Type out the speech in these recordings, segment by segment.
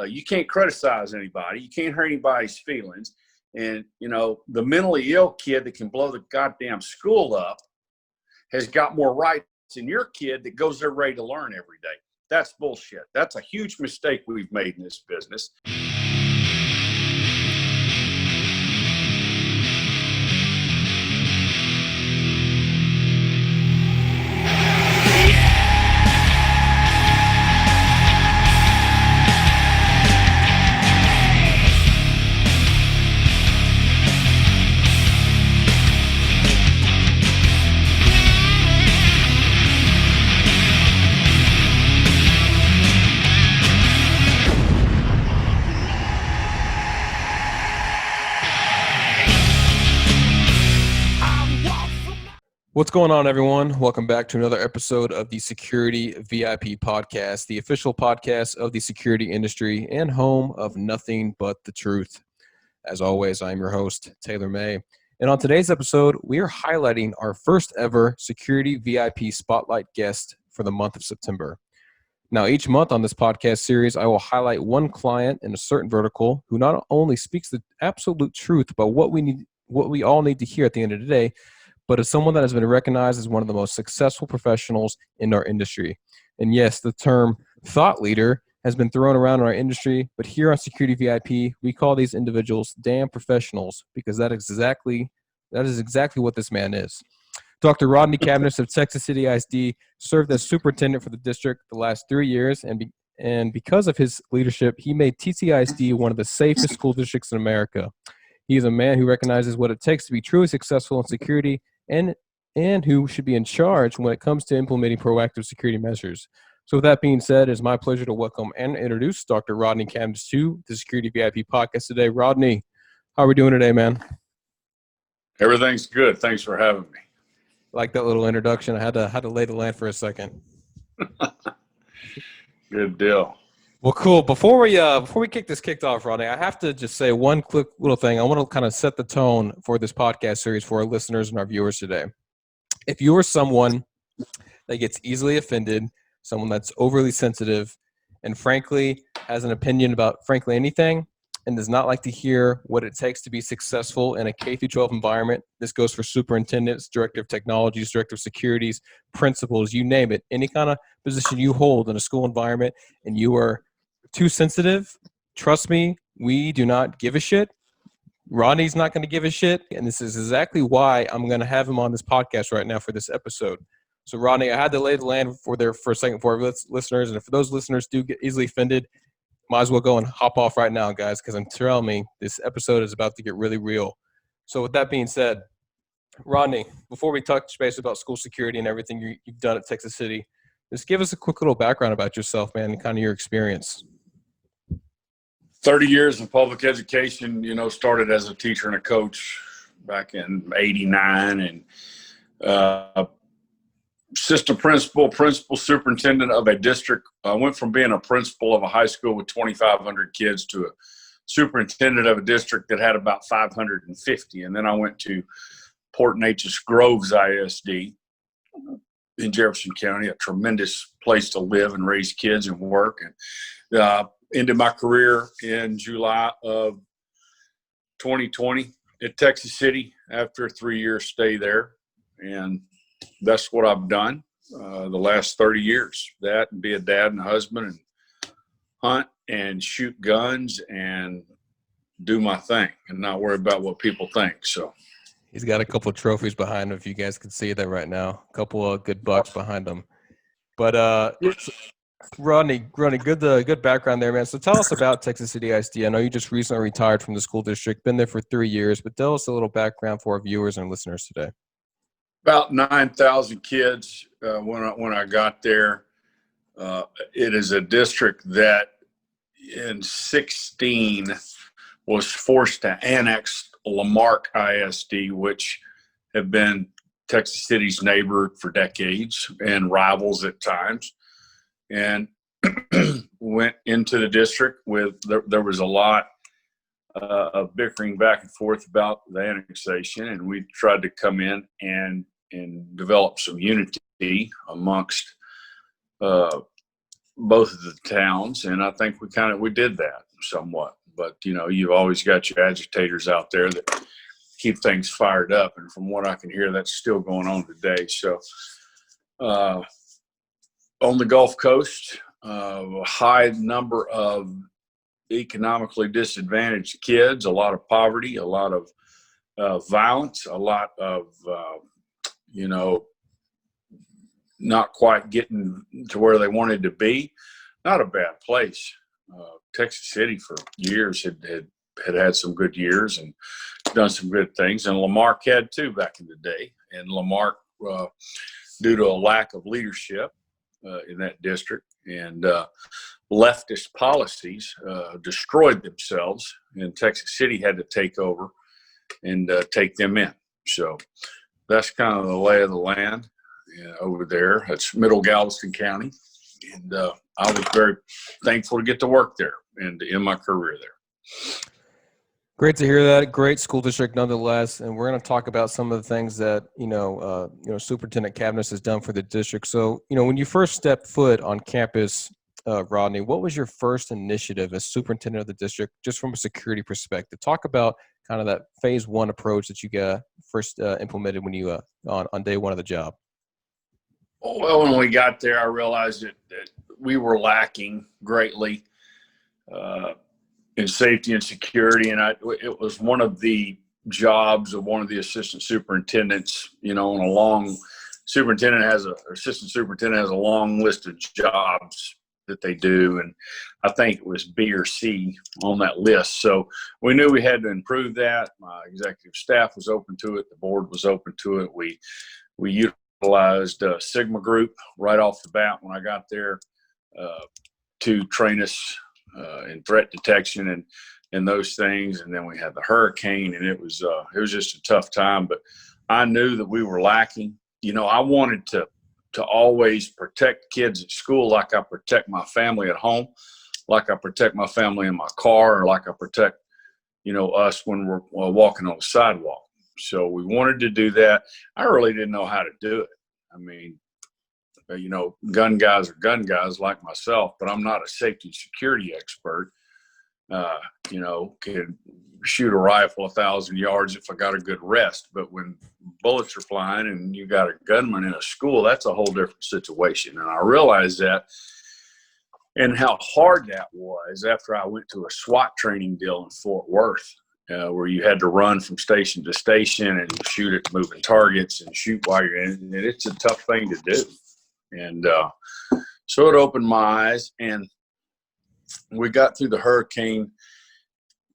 You can't criticize anybody. You can't hurt anybody's feelings. And, the mentally ill kid that can blow the goddamn school up has got more rights than your kid that goes there ready to learn every day. That's bullshit. That's a huge mistake we've made in this business. What's going on, everyone? Welcome back to another episode of the Security VIP Podcast, the official podcast of the security industry and home of nothing but the truth. As always, I'm your host, Taylor May. And on today's episode, we are highlighting our first ever Security VIP Spotlight guest for the month of September. Now, each month on this podcast series, I will highlight one client in a certain vertical who not only speaks the absolute truth about what we all need to hear at the end of the day, but as someone that has been recognized as one of the most successful professionals in our industry. And yes, the term thought leader has been thrown around in our industry, but here on Security VIP, we call these individuals damn professionals because that is exactly what this man is. Dr. Rodney Cavness of Texas City ISD served as superintendent for the district the last 3 years, and because of his leadership, he made TCISD one of the safest school districts in America. He is a man who recognizes what it takes to be truly successful in security and who should be in charge when it comes to implementing proactive security measures. So with that being said, it's my pleasure to welcome and introduce Dr. Rodney Cavness to the Security VIP Podcast today. Rodney, how are we doing today, man? Everything's good. Thanks for having me. Like that little introduction. I had to lay the land for a second. Good deal. Well, cool. Before we kicked off, Rodney, I have to just say one quick little thing. I want to kind of set the tone for this podcast series for our listeners and our viewers today. If you are someone that gets easily offended, someone that's overly sensitive, and frankly has an opinion about frankly anything, and does not like to hear what it takes to be successful in a K-12 environment, this goes for superintendents, director of technologies, director of securities, principals, you name it, any kind of position you hold in a school environment, and you are too sensitive, trust me, we do not give a shit. Rodney's not going to give a shit, and this is exactly why I'm going to have him on this podcast right now for this episode. So, Rodney, I had to lay the land for a second for our listeners, and if those listeners do get easily offended, might as well go and hop off right now, guys, because I'm telling me this episode is about to get really real. So, with that being said, Rodney, before we touch base about school security and everything you've done at Texas City, just give us a quick little background about yourself, man, and kind of your experience. 30 years in public education, started as a teacher and a coach back in 89 and assistant principal, superintendent of a district. I went from being a principal of a high school with 2,500 kids to a superintendent of a district that had about 550. And then I went to Port Neches Groves ISD in Jefferson County, a tremendous place to live and raise kids and work. And ended my career in July of 2020 at Texas City after a 3-year stay there. And that's what I've done the last 30 years. That and be a dad and a husband and hunt and shoot guns and do my thing and not worry about what people think. So he's got a couple of trophies behind him, if you guys can see that right now. A couple of good bucks behind him. But Rodney, good background there, man. So tell us about Texas City ISD. I know you just recently retired from the school district, been there for 3 years, but tell us a little background for our viewers and listeners today. About 9,000 kids when I got there. It is a district that in 16 was forced to annex Lamarck ISD, which have been Texas City's neighbor for decades and rivals at times. And went into the district with there was a lot of bickering back and forth about the annexation, and we tried to come in and develop some unity amongst both of the towns, and I think we did that somewhat. But you've always got your agitators out there that keep things fired up, and from what I can hear, that's still going on today. So on the Gulf Coast, a high number of economically disadvantaged kids, a lot of poverty, a lot of violence, a lot of not quite getting to where they wanted to be. Not a bad place. Texas City for years had some good years and done some good things, and Lamarck had too back in the day. And Lamarck, due to a lack of leadership in that district and leftist policies, destroyed themselves, and Texas City had to take over and take them in. So that's kind of the lay of the land over there. It's Middle Galveston County, and I was very thankful to get to work there and to end my career there. Great to hear that. Great school district nonetheless. And we're going to talk about some of the things that, Superintendent Cavness has done for the district. So, when you first stepped foot on campus, Rodney, what was your first initiative as superintendent of the district, just from a security perspective? Talk about kind of that phase one approach that you got first implemented when you on day one of the job. Well, when we got there, I realized that we were lacking greatly in safety and security, and it was one of the jobs of one of the assistant superintendents. On a long assistant superintendent has a long list of jobs that they do, and I think it was B or C on that list. So we knew we had to improve that. My executive staff was open to it. The board was open to it. We utilized Sigma Group right off the bat when I got there to train us in threat detection and those things. And then we had the hurricane, and it was just a tough time. But I knew that we were lacking. I wanted to always protect kids at school like I protect my family at home, like I protect my family in my car, or like I protect, us when we're walking on the sidewalk. So we wanted to do that. I really didn't know how to do it. I mean, gun guys are gun guys like myself, but I'm not a safety and security expert. Can shoot a rifle 1,000 yards if I got a good rest. But when bullets are flying and you got a gunman in a school, that's a whole different situation. And I realized that, and how hard that was after I went to a SWAT training deal in Fort Worth, where you had to run from station to station and shoot at moving targets and shoot while you're in it. And it's a tough thing to do. And so it opened my eyes, and we got through the hurricane,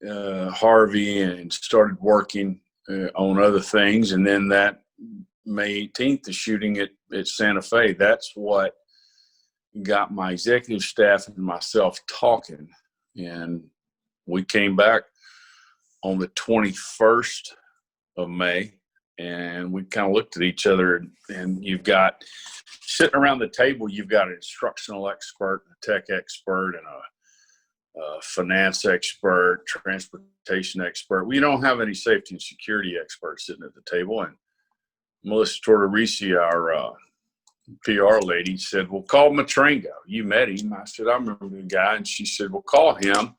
Harvey, and started working on other things. And then that May 18th, the shooting at Santa Fe, that's what got my executive staff and myself talking. And we came back on the 21st of May, and we kind of looked at each other, and you've got sitting around the table, you've got an instructional expert, a tech expert, and a finance expert, transportation expert. We don't have any safety and security experts sitting at the table. And Melissa Tortorisi, our PR lady, said, well, call Matrengo. You met him. I said, I remember the guy. And she said, well, call him.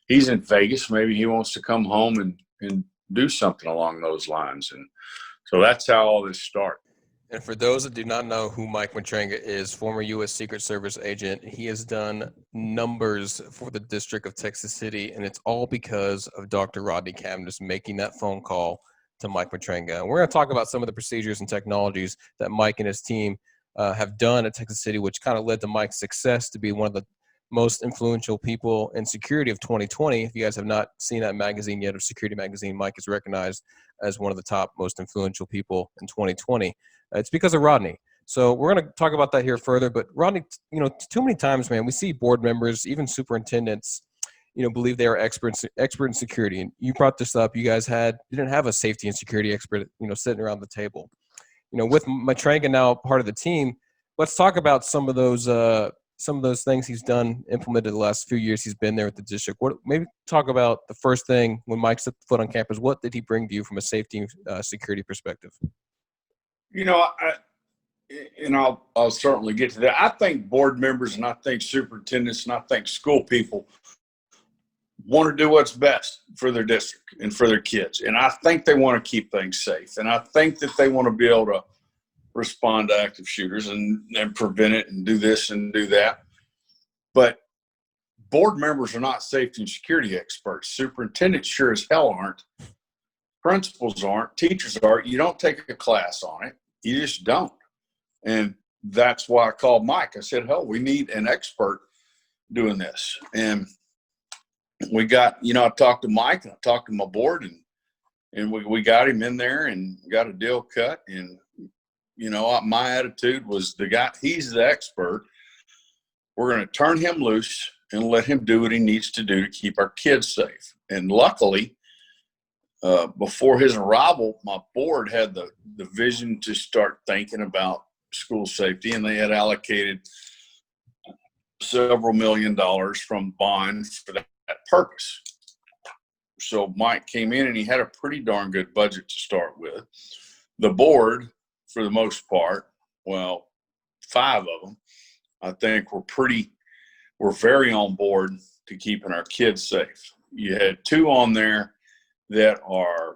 He's in Vegas. Maybe he wants to come home and do something along those lines. And so that's how all this started. And for those that do not know who Mike Matrenga is, former U.S. Secret Service agent, he has done numbers for the District of Texas City, and it's all because of Dr. Rodney Cavness making that phone call to Mike Matrenga. And we're going to talk about some of the procedures and technologies that Mike and his team have done at Texas City, which kind of led to Mike's success to be one of the most influential people in security of 2020. If you guys have not seen that magazine yet, or Security Magazine, Mike is recognized as one of the top most influential people in 2020. It's because of Rodney. So we're going to talk about that here further. But Rodney, too many times, man, we see board members, even superintendents, believe they are expert in security. And you brought this up. You guys didn't have a safety and security expert, sitting around the table. With Matrenga now part of the team, let's talk about some of those things he's done, implemented the last few years he's been there at the district. Maybe talk about the first thing when Mike set foot on campus. What did he bring to you from a safety and security perspective? and I'll certainly get to that. I think board members and I think superintendents and I think school people want to do what's best for their district and for their kids. And I think they want to keep things safe. And I think that they want to be able to respond to active shooters and prevent it and do this and do that. But board members are not safety and security experts. Superintendents sure as hell aren't. Principals aren't. Teachers aren't. You don't take a class on it. You just don't. And that's why I called Mike. I said, hell, we need an expert doing this. And we got, I talked to Mike and I talked to my board and we got him in there and got a deal cut. And, my attitude was he's the expert. We're going to turn him loose and let him do what he needs to do to keep our kids safe. And luckily, before his arrival, my board had the vision to start thinking about school safety, and they had allocated several $1 million from bonds for that purpose. So Mike came in and he had a pretty darn good budget to start with. The board, for the most part, well, 5 of them, I think we're very on board to keeping our kids safe. You had 2 on there that are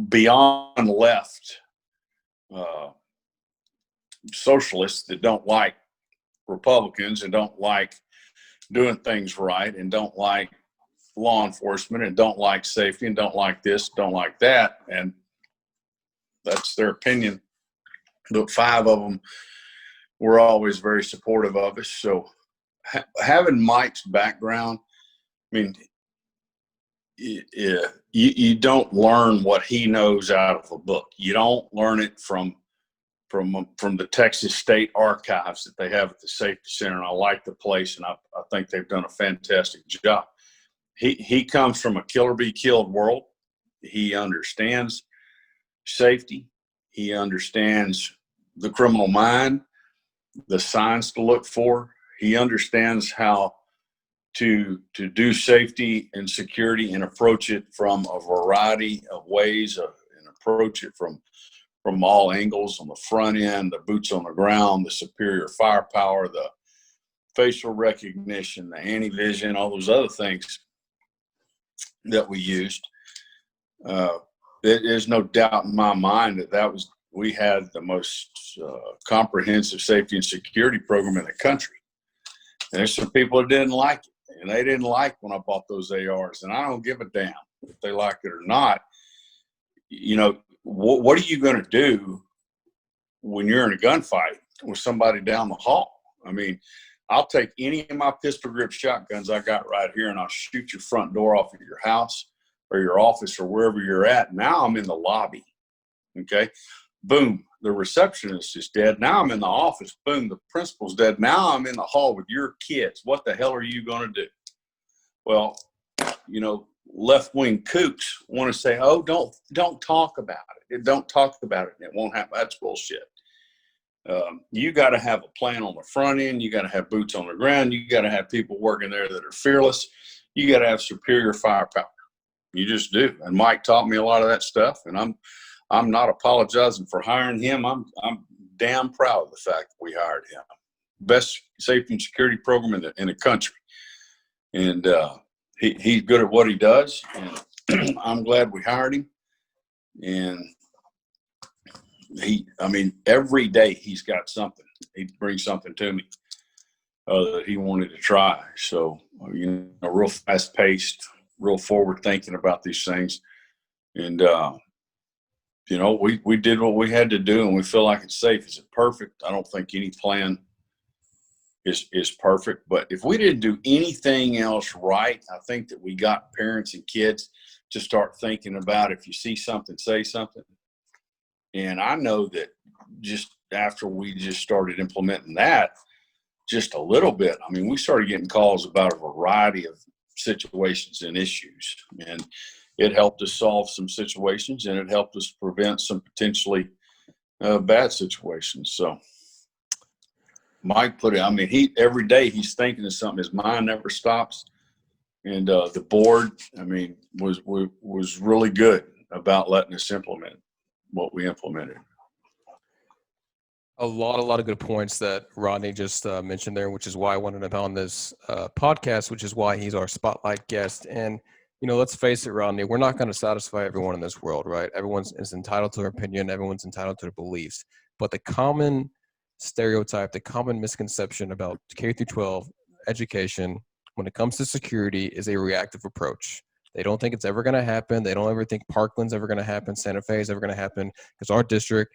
beyond left socialists that don't like Republicans and don't like doing things right and don't like law enforcement and don't like safety and don't like this, don't like that. And that's their opinion. But 5 of them were always very supportive of us. So having Mike's background, I mean, you don't learn what he knows out of a book. You don't learn it from the Texas State Archives that they have at the Safety Center. And I like the place, and I think they've done a fantastic job. He comes from a kill or be killed world. He understands safety. He understands the criminal mind, the signs to look for. He understands how to do safety and security and approach it from a variety of ways and approach it from all angles, on the front end, the boots on the ground, the superior firepower, the facial recognition, the anti-vision, all those other things that we used. There's no doubt in my mind that we had the most comprehensive safety and security program in the country. And there's some people that didn't like it. And they didn't like when I bought those ARs. And I don't give a damn if they like it or not. What are you going to do when you're in a gunfight with somebody down the hall? I mean, I'll take any of my pistol grip shotguns I got right here and I'll shoot your front door off of your house or your office or wherever you're at. Now I'm in the lobby. Okay. Boom. The receptionist is dead. Now I'm in the office. Boom. The principal's dead. Now I'm in the hall with your kids. What the hell are you going to do? Well, left-wing kooks want to say, oh, don't talk about it. Don't talk about it. It won't happen. That's bullshit. You got to have a plan on the front end. You got to have boots on the ground. You got to have people working there that are fearless. You got to have superior firepower. You just do. And Mike taught me a lot of that stuff. And I'm not apologizing for hiring him. I'm damn proud of the fact that we hired him. Best safety and security program in the country. And he's good at what he does. And I'm glad we hired him. And every day he's got something. He brings something to me that he wanted to try. So, real fast paced, real forward thinking about these things. And, we did what we had to do and we feel like it's safe. Is it perfect? I don't think any plan is perfect. But if we didn't do anything else right, I think that we got parents and kids to start thinking about, if you see something, say something. And I know that just after we just started implementing that just a little bit, we started getting calls about a variety of situations and issues. And it helped us solve some situations and it helped us prevent some potentially bad situations. So Mike put it, every day he's thinking of something. His mind never stops. And the board, was really good about letting us implement what we implemented. A lot of good points that Rodney just mentioned there, which is why I wanted him on this podcast, which is why he's our spotlight guest. And, let's face it, Rodney, we're not going to satisfy everyone in this world, right? Everyone is entitled to their opinion. Everyone's entitled to their beliefs. But the common stereotype, the common misconception about K through 12 education when it comes to security is a reactive approach. They don't think it's ever going to happen. They don't ever think Parkland's ever going to happen. Santa Fe is ever going to happen because our district,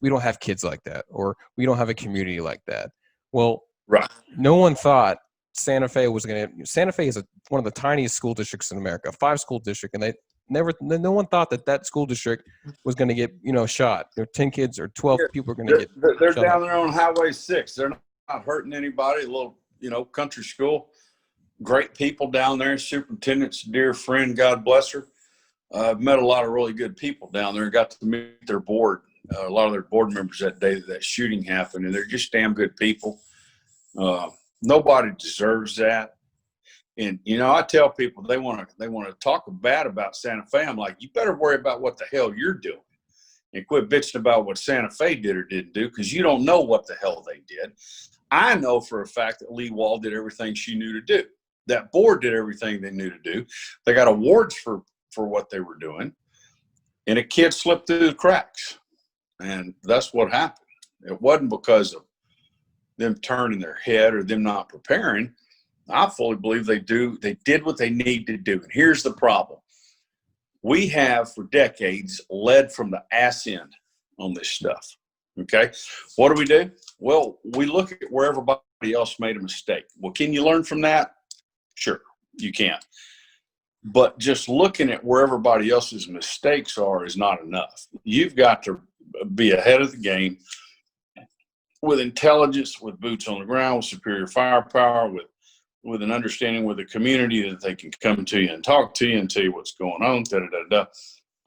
we don't have kids like that, or we don't have a community like that. Well, right. No one thought Santa Fe was going to – Santa Fe is one of the tiniest school districts in America, a 5-school district, and no one thought that school district was going to get, shot. 10 kids or 12 people are going to get They're shot down up. there on Highway 6. They're not hurting anybody. A little, country school. Great people down there. Superintendent's a dear friend, God bless her. I've met a lot of really good people down there. Got to meet their board, a lot of their board members that day that shooting happened, and they're just damn good people. Nobody deserves that. And I tell people they want to talk bad about Santa Fe. I'm like, you better worry about what the hell you're doing, and quit bitching about what Santa Fe did or didn't do, because you don't know what the hell they did. I know for a fact that Lee Wall did everything she knew to do. That board did everything they knew to do. They got awards for what they were doing, and a kid slipped through the cracks, and that's what happened. It wasn't because of them turning their head or them not preparing. I fully believe they did what they need to do. And here's the problem. We have for decades led from the ass end on this stuff. Okay. What do? Well, we look at where everybody else made a mistake. Well, can you learn from that? Sure, you can. But just looking at where everybody else's mistakes are is not enough. You've got to be ahead of the game with intelligence, with boots on the ground, with superior firepower, with an understanding with the community that they can come to you and talk to you and tell you what's going on,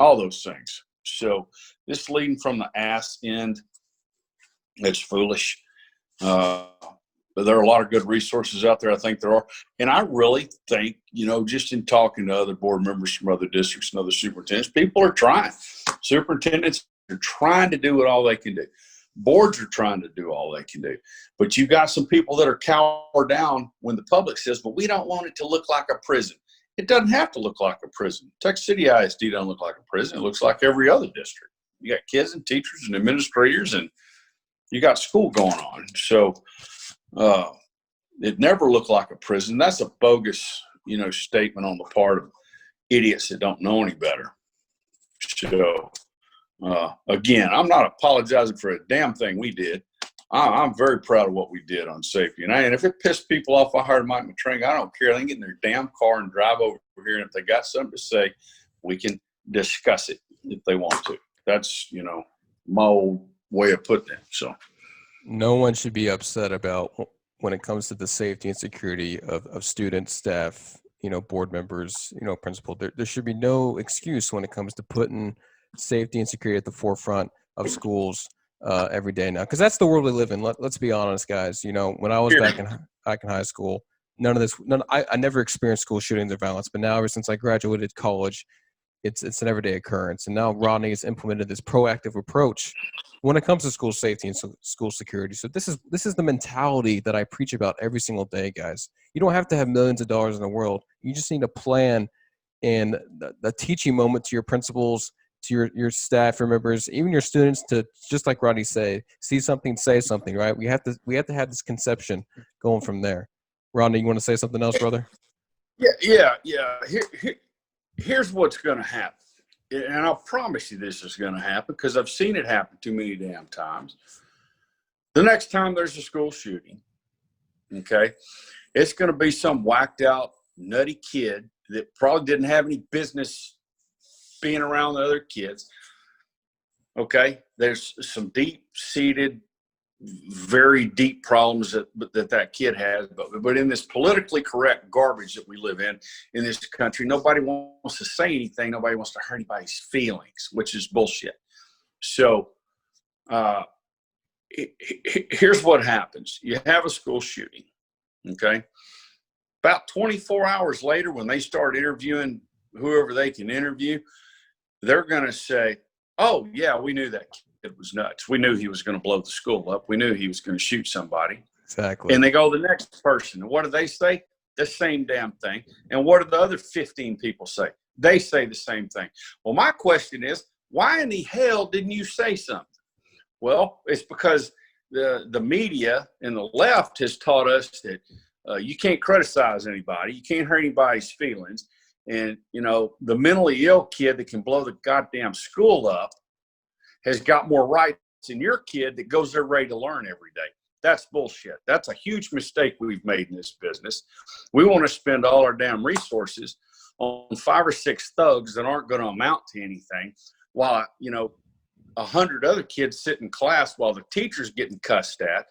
all those things. So this leading from the ass end, it's foolish. But there are a lot of good resources out there. I think there are. And I really think, just in talking to other board members from other districts and other superintendents, people are trying. Superintendents are trying to do all they can do. Boards are trying to do all they can do. But you've got some people that are cower down when the public says, well, we don't want it to look like a prison. It doesn't have to look like a prison. City ISD doesn't look like a prison. It looks like every other district. You got kids and teachers and administrators, and you got school going on. So it never looked like a prison. That's a bogus, statement on the part of idiots that don't know any better. So, again, I'm not apologizing for a damn thing we did. I'm very proud of what we did on safety. And if it pissed people off, I hired Mike Matring. I don't care. They can get in their damn car and drive over here. And if they got something to say, we can discuss it if they want to. That's, my old way of putting it. So no one should be upset about when it comes to the safety and security of students, staff, board members, principal. There should be no excuse when it comes to putting safety and security at the forefront of schools every day now, because that's the world we live in. Let's be honest, guys. When I was back in high school, I never experienced school shootings or violence, but now ever since I graduated college, it's an everyday occurrence. And now Rodney has implemented this proactive approach when it comes to school safety and school security. So this is the mentality that I preach about every single day, guys. You don't have to have millions of dollars in the world. You just need a plan and the teaching moment to your principals, to your staff, your members, even your students, to, just like Rodney say something, say something, right? We have to have this conception going from there. Rodney, you want to say something else, brother? Yeah. Here's what's going to happen. And I'll promise you this is going to happen because I've seen it happen too many damn times. The next time there's a school shooting, okay, it's going to be some whacked out, nutty kid that probably didn't have any business being around the other kids. Okay, there's some deep-seated, very deep problems that kid has. But in this politically correct garbage that we live in this country, nobody wants to say anything. Nobody wants to hurt anybody's feelings, which is bullshit. So here's what happens. You have a school shooting, okay? About 24 hours later, when they start interviewing whoever they can interview, they're going to say, oh, yeah, we knew that kid was nuts. We knew he was going to blow the school up. We knew he was going to shoot somebody. Exactly. And they go to the next person. And what do they say? The same damn thing. And what do the other 15 people say? They say the same thing. Well, my question is, why in the hell didn't you say something? Well, it's because the media and the left has taught us that you can't criticize anybody. You can't hurt anybody's feelings. And, you know, the mentally ill kid that can blow the goddamn school up has got more rights than your kid that goes there ready to learn every day. That's bullshit. That's a huge mistake we've made in this business. We want to spend all our damn resources on 5 or 6 thugs that aren't going to amount to anything, while, you know, 100 other kids sit in class while the teacher's getting cussed at,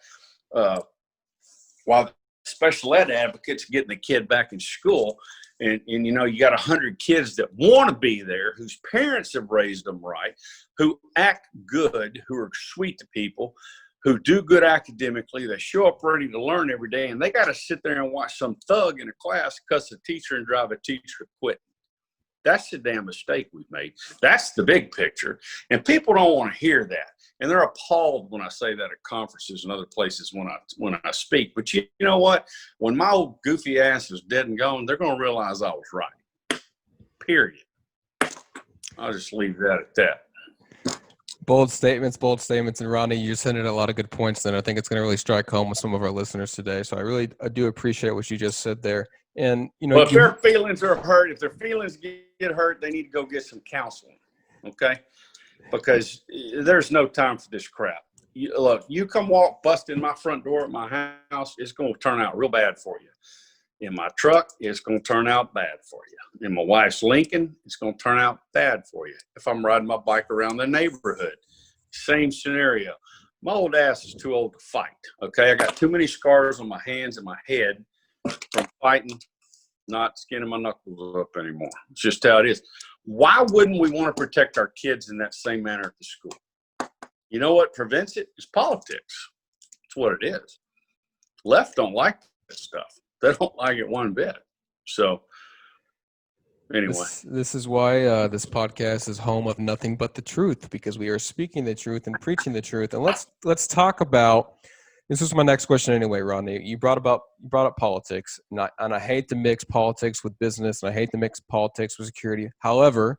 while the special ed advocate's getting the kid back in school. And you know, you got 100 kids that want to be there, whose parents have raised them right, who act good, who are sweet to people, who do good academically. They show up ready to learn every day, and they got to sit there and watch some thug in a class cuss a teacher and drive a teacher to quit. That's the damn mistake we've made. That's the big picture. And people don't want to hear that. And they're appalled when I say that at conferences and other places when I speak. But you know what? When my old goofy ass is dead and gone, they're going to realize I was right. Period. I'll just leave that at that. Bold statements. And Rodney, you just hinted at a lot of good points there. I think it's going to really strike home with some of our listeners today. So I do appreciate what you just said there. And, you know, well, if their feelings are hurt, if their feelings get hurt, they need to go get some counseling. Okay? Because there's no time for this crap. Look, you come walk bust in my front door at my house, it's going to turn out real bad for you. In my truck, it's going to turn out bad for you. In my wife's Lincoln, it's going to turn out bad for you. If I'm riding my bike around the neighborhood, same scenario. My old ass is too old to fight. Okay, I got too many scars on my hands and my head from fighting, not skinning my knuckles up anymore. It's just how it is. Why wouldn't we want to protect our kids in that same manner at the school? You know what prevents it? It's politics. That's what it is. Left don't like this stuff. They don't like it one bit. So anyway. This is why this podcast is home of nothing but the truth, because we are speaking the truth and preaching the truth. And let's talk about, this is my next question anyway, Rodney. You brought up politics, and I hate to mix politics with business, and I hate to mix politics with security. However,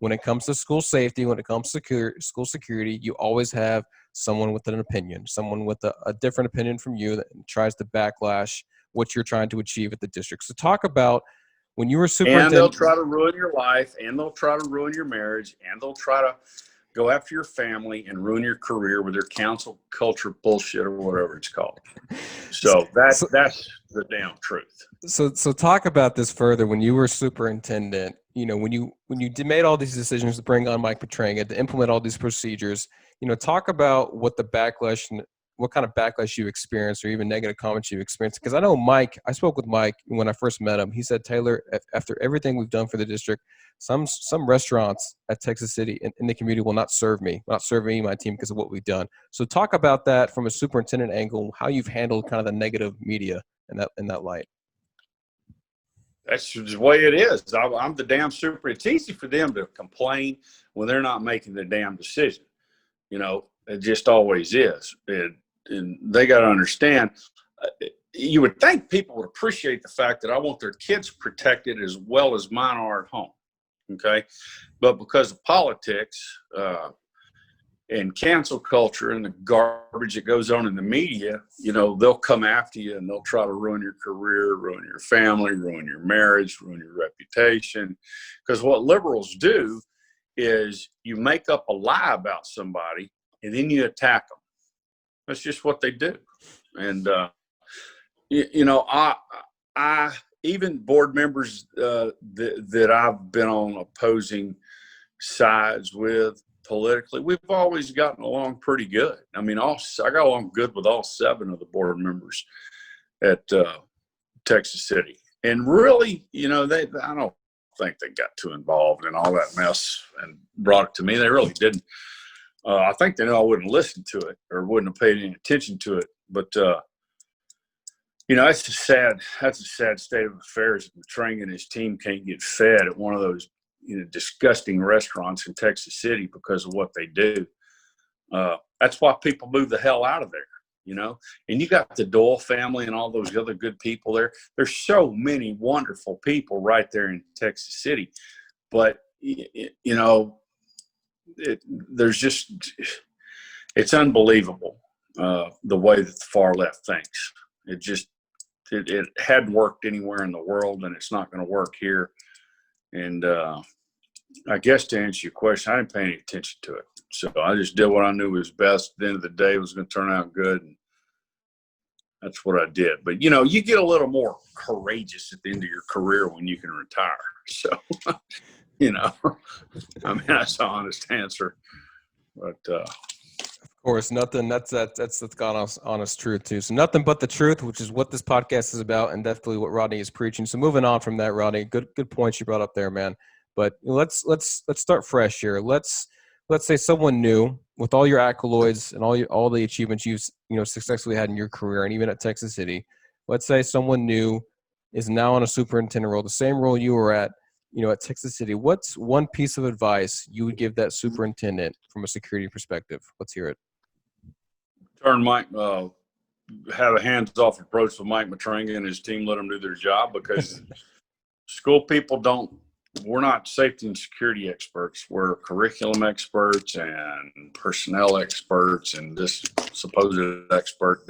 when it comes to school safety, when it comes to school security, you always have someone with an opinion, someone with a different opinion from you that tries to backlash what you're trying to achieve at the district. So talk about when you were superintendent. And they'll try to ruin your life, and they'll try to ruin your marriage, and they'll try to go after your family and ruin your career with their council culture bullshit or whatever it's called. So that's the damn truth. So talk about this further. When you were superintendent, you know, when you made all these decisions to bring on Mike Petranga, to implement all these procedures, you know, talk about what kind of backlash you experienced, or even negative comments you experienced. Because I know Mike, I spoke with Mike when I first met him. He said, Taylor, after everything we've done for the district, some restaurants at Texas City in the community will not serve me, my team, because of what we've done. So talk about that from a superintendent angle, how you've handled kind of the negative media in that light. That's the way it is. I'm the damn super. It's easy for them to complain when they're not making the damn decision. You know, it just always is. And they got to understand, you would think people would appreciate the fact that I want their kids protected as well as mine are at home. Okay. But because of politics and cancel culture and the garbage that goes on in the media, you know, they'll come after you and they'll try to ruin your career, ruin your family, ruin your marriage, ruin your reputation. Because what liberals do is you make up a lie about somebody and then you attack them. That's just what they do. And, you know, I even board members that I've been on opposing sides with politically, we've always gotten along pretty good. I mean, I got along good with all 7 of the board members at Texas City. And really, you know, I don't think they got too involved in all that mess and brought it to me. They really didn't. I think they know I wouldn't listen to it or wouldn't have paid any attention to it. But, you know, that's a sad state of affairs. Petranga and his team can't get fed at one of those, you know, disgusting restaurants in Texas City because of what they do. That's why people move the hell out of there, you know. And you got the Doyle family and all those other good people there. There's so many wonderful people right there in Texas City. But, you know, it's unbelievable the way that the far left thinks. It hadn't worked anywhere in the world, and it's not going to work here. And I guess to answer your question, I didn't pay any attention to it. So I just did what I knew was best. At the end of the day, it was going to turn out good. And that's what I did. But, you know, you get a little more courageous at the end of your career when you can retire. So, you know, I mean, that's the honest answer. But, of course, nothing. That's the honest truth too. So nothing but the truth, which is what this podcast is about, and definitely what Rodney is preaching. So moving on from that, Rodney, good points you brought up there, man. But let's start fresh here. Let's say someone new, with all your accolades and all the achievements you've successfully had in your career and even at Texas City. Let's say someone new is now on a superintendent role, the same role you were at, at Texas City. What's one piece of advice you would give that superintendent from a security perspective? Let's hear it. Have a hands-off approach with Mike Matranga and his team. Let them do their job, because school people we're not safety and security experts. We're curriculum experts and personnel experts and this supposed expert,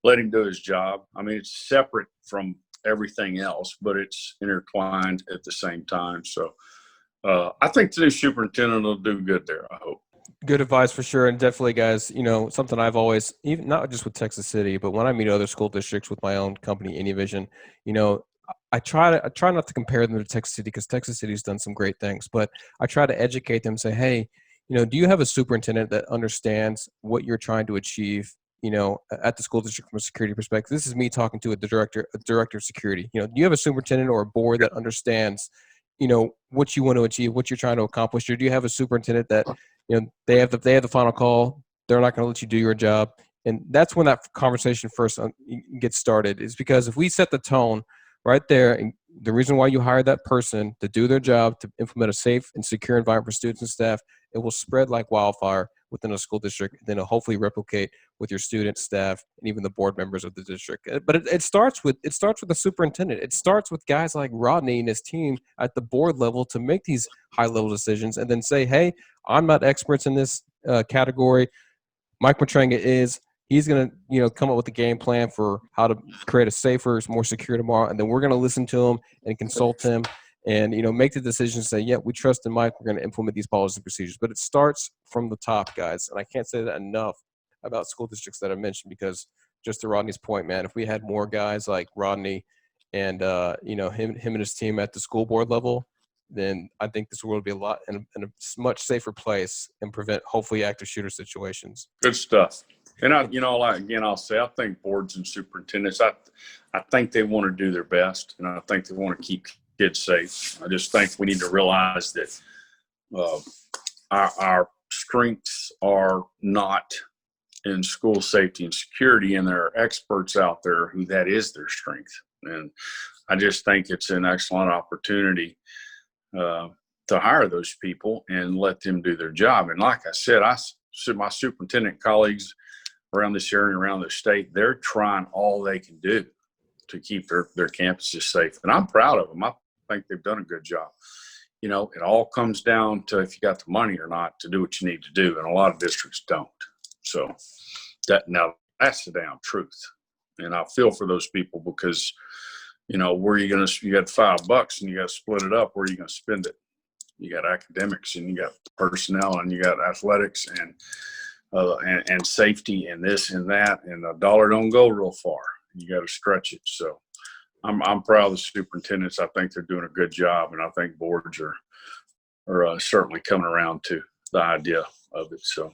Let him do his job. I mean, it's separate from everything else, but it's intertwined at the same time. So I think the new superintendent will do good there, I hope. Good advice for sure. And definitely, guys, something I've always, even not just with Texas City, but when I meet other school districts with my own company, AnyVision, I try not to compare them to Texas City, because Texas City's done some great things, but I try to educate them, say, hey, do you have a superintendent that understands what you're trying to achieve, at the school district from a security perspective? This is me talking to a director of security. Do you have a superintendent or a board that understands, what you want to achieve, what you're trying to accomplish? Or do you have a superintendent that, they have the final call, they're not going to let you do your job? And that's when that conversation first gets started, is because if we set the tone right there, and the reason why you hired that person to do their job, to implement a safe and secure environment for students and staff, it will spread like wildfire within a school district, and then it'll hopefully replicate with your students, staff, and even the board members of the district. But it starts with the superintendent. It starts with guys like Rodney and his team at the board level to make these high-level decisions, and then say, hey, I'm not experts in this category. Mike Matranga is. He's going to, come up with a game plan for how to create a safer, more secure tomorrow. And then we're going to listen to him and consult him and, make the decision to say, yeah, we trust in Mike. We're going to implement these policies and procedures. But it starts from the top, guys. And I can't say that enough about school districts that I mentioned, because just to Rodney's point, man, if we had more guys like Rodney and, him and his team at the school board level, then I think this world would be a lot in a much safer place and prevent, hopefully, active shooter situations. Good stuff. And I'll say, I think boards and superintendents, I think they want to do their best, and I think they want to keep kids safe. I just think we need to realize that our strengths are not in school safety and security, and there are experts out there who that is their strength. And I just think it's an excellent opportunity to hire those people and let them do their job. And like I said, my superintendent colleagues around this area and around the state, they're trying all they can do to keep their campuses safe. And I'm proud of them. I think they've done a good job. It all comes down to if you got the money or not to do what you need to do. And a lot of districts don't. So that's the damn truth. And I feel for those people, because, you got $5 and you got to split it up. Where are you going to spend it? You got academics, and you got personnel, and you got athletics, and safety, and this and that, and a dollar don't go real far. You got to stretch it. So I'm proud of the superintendents. I think they're doing a good job, and I think boards are certainly coming around to the idea of it. So.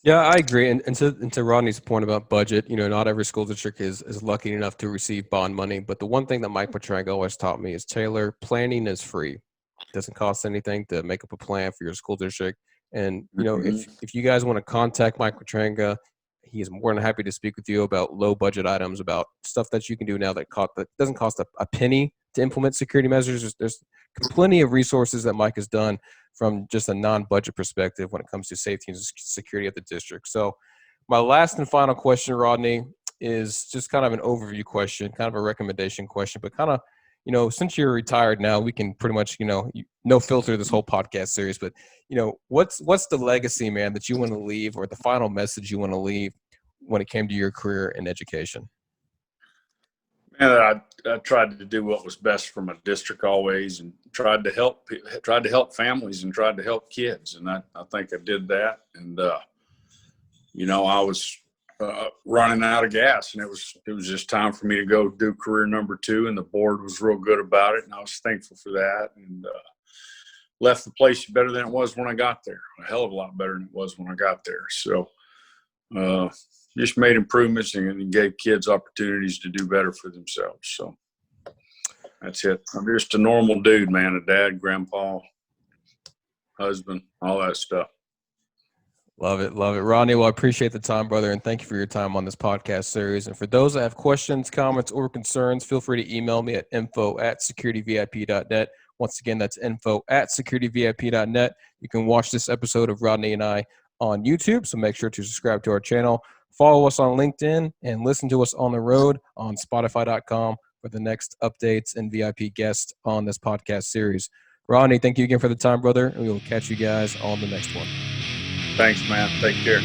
Yeah, I agree. And to Rodney's point about budget, not every school district is lucky enough to receive bond money. But the one thing that Mike Matranga always taught me is, Taylor, planning is free. It doesn't cost anything to make up a plan for your school district. And, if you guys want to contact Mike Matranga, he is more than happy to speak with you about low budget items, about stuff that you can do now that doesn't cost a penny to implement security measures. There's plenty of resources that Mike has done from just a non-budget perspective when it comes to safety and security at the district. So my last and final question, Rodney, is just kind of an overview question, kind of a recommendation question, but kind of, since you're retired now, we can pretty much, no filter this whole podcast series, but, what's the legacy, man, that you want to leave, or the final message you want to leave when it came to your career in education? Man, I tried to do what was best for my district always, and tried to help families and tried to help kids. And I think I did that. And, I was running out of gas, and it was just time for me to go do career number 2. And the board was real good about it. And I was thankful for that, and left the place better than it was when I got there, a hell of a lot better than it was when I got there. So, just made improvements and gave kids opportunities to do better for themselves. So that's it. I'm just a normal dude, man, a dad, grandpa, husband, all that stuff. Love it. Love it. Rodney, well, I appreciate the time, brother, and thank you for your time on this podcast series. And for those that have questions, comments, or concerns, feel free to email me at info@securityvip.net. Once again, that's info@securityvip.net. You can watch this episode of Rodney and I on YouTube, so make sure to subscribe to our channel. Follow us on LinkedIn and listen to us on the road on Spotify.com for the next updates and VIP guests on this podcast series. Rodney, thank you again for the time, brother, and we will catch you guys on the next one. Thanks, man. Take care.